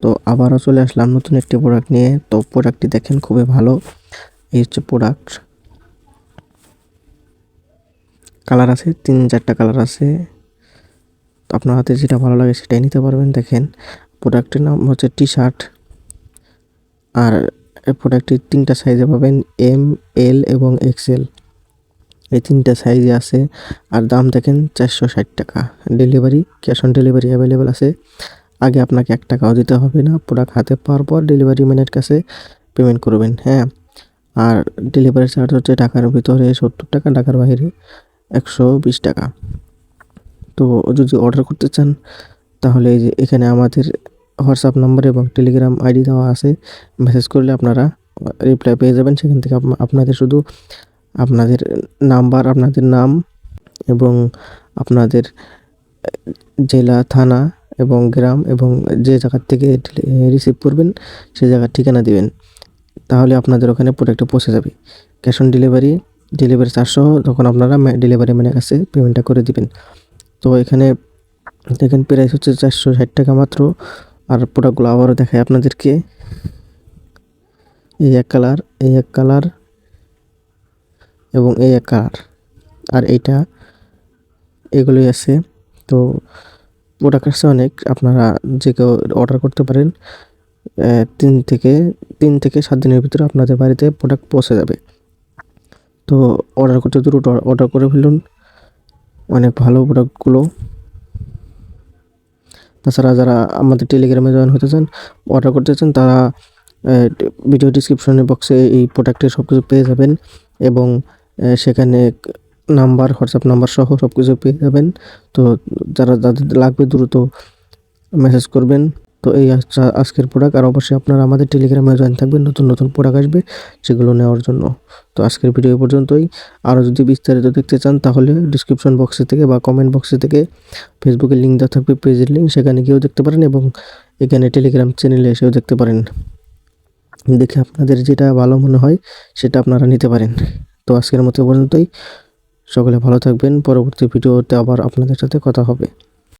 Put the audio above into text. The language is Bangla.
তো আবারও চলে আসলাম নতুন একটি প্রোডাক্ট নিয়ে। তো প্রোডাক্টটি দেখেন খুবই ভালো। এই হচ্ছে প্রোডাক্ট। কালার আছে 3-4টা কালার আছে। তো আপনার হাতে যেটা ভালো লাগে সেটাই নিতে পারবেন। দেখেন প্রোডাক্টের নাম হচ্ছে টি শার্ট। আর এই প্রোডাক্টটি 3টা সাইজে পাবেন, এম, এল এবং এক্সেল। এই 3টা সাইজে আছে। আর দাম দেখেন 460 টাকা। Delivery, cash on delivery available আছে। আগে আপনাকে 1 টাকাও দিতে হবে না। প্রোডাক্ট হাতে পাওয়ার পর ডেলিভারি ম্যানের কাছে পেমেন্ট করবেন। হ্যাঁ, আর ডেলিভারি চার্জ হচ্ছে ঢাকার ভিতরে 70 টাকা, ঢাকার বাইরে 120 টাকা। তো যদি অর্ডার করতে চান তাহলে এই যে এখানে আমাদের হোয়াটসঅ্যাপ নাম্বার এবং টেলিগ্রাম আইডি দেওয়া আছে। মেসেজ করলে আপনারা রিপ্লাই পেয়ে যাবেন। সেখান থেকে আপনাদের শুধু আপনাদের নাম্বার, আপনাদের নাম এবং আপনাদের জেলা, থানা এবং গ্রাম এবং যে জায়গার থেকে রিসিভ করবেন সেই জায়গার ঠিকানা দিবেন। তাহলে আপনাদের ওখানে প্রোডাক্টটা পৌঁছে যাবে। Cash on delivery, delivery charge সহ তখন আপনারা ডেলিভারি ম্যানের কাছে পেমেন্টটা করে দিবেন। তো এখানে দেখেন প্রাইস হচ্ছে 460 টাকা মাত্র। আর প্রোডাক্টগুলো আবারও দেখাই আপনাদেরকে। এই এক কালার, এই এক কালার এবং এই এক কালার, আর এইটা, এগুলোই আছে। তো প্রোডাক্ট আছে অনেক। আপনারা যে কেউ অর্ডার করতে পারেন। 3 থেকে 7 দিনের ভিতরে আপনাদের বাড়িতে প্রোডাক্ট পৌঁছে যাবে। তো অর্ডার করতে দ্রুত অর্ডার করে ফেলুন। অনেক ভালো প্রোডাক্টগুলো। তাছাড়া যারা আমাদের টেলিগ্রামে জয়েন হতে চান, অর্ডার করতে চান, তারা ভিডিও ডিসক্রিপশনে বক্সে এই প্রোডাক্টের সব কিছু পেয়ে যাবেন এবং সেখানে নাম্বার, হোয়াটসঅ্যাপ নাম্বার সহ সব কিছু পেয়ে যাবেন। তো যাদের লাগবে দ্রুত মেসেজ করবেন। তো এই আজকের প্রোডাক্ট। আর অবশ্যই আপনারা আমাদের টেলিগ্রামে জয়েন থাকবেন, নতুন নতুন প্রোডাক্ট আসবে সেগুলো নেওয়ার জন্য। তো আজকের ভিডিও এই পর্যন্তই। আরও যদি বিস্তারিত দেখতে চান তাহলে ডিসক্রিপশন বক্সে থেকে বা কমেন্ট বক্সে থেকে ফেসবুকের লিঙ্ক দেওয়া থাকবে, পেজের লিঙ্ক, সেখানে গিয়েও দেখতে পারেন এবং এখানে টেলিগ্রাম চ্যানেলে এসেও দেখতে পারেন। দেখে আপনাদের যেটা ভালো মনে হয় সেটা আপনারা নিতে পারেন। তো আজকের মতো পর্যন্তই। সকলে ভালো থাকবেন। পরবর্তী ভিডিওতে আবার আপনাদের সাথে কথা হবে।